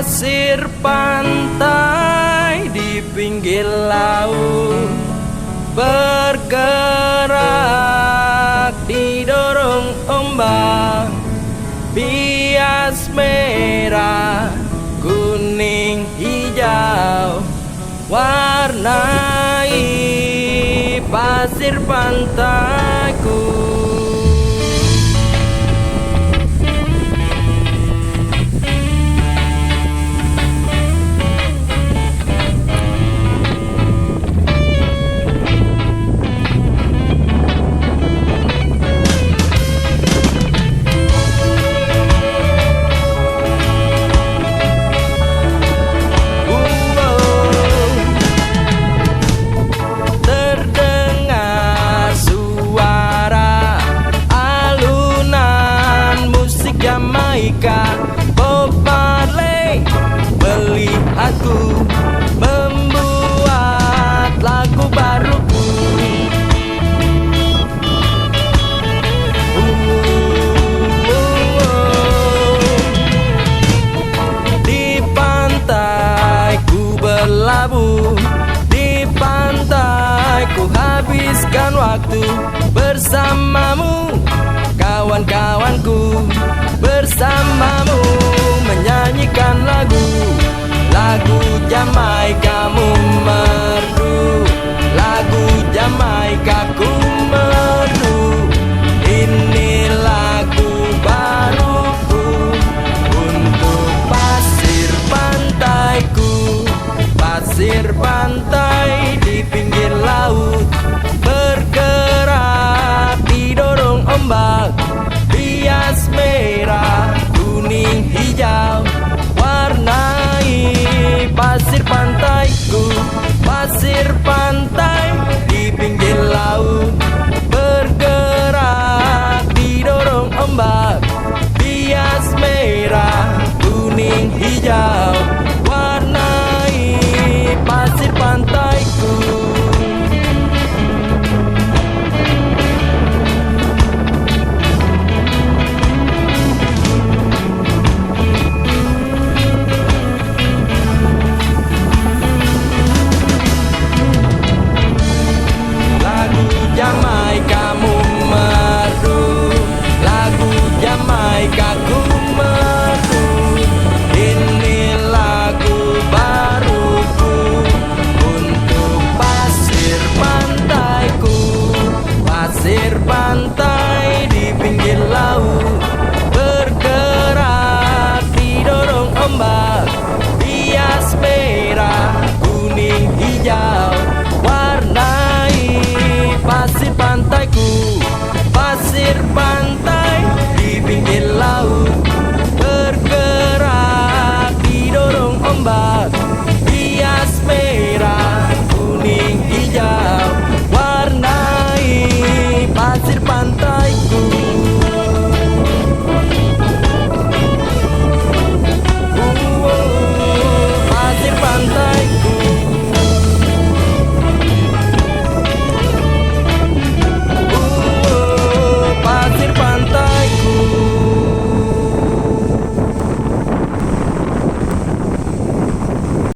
Pasir pantai di pinggir laut bergerak didorong ombak, bias merah, kuning, hijau, warnai pasir pantaiku. Bob Marley melihatku membuat lagu baruku. Di pantai ku berlabuh, di pantai ku habiskan waktu bersamamu, kawan-kawanku, bersamamu menyanyikan lagu Jamaika mu merdu, lagu Jamaika ku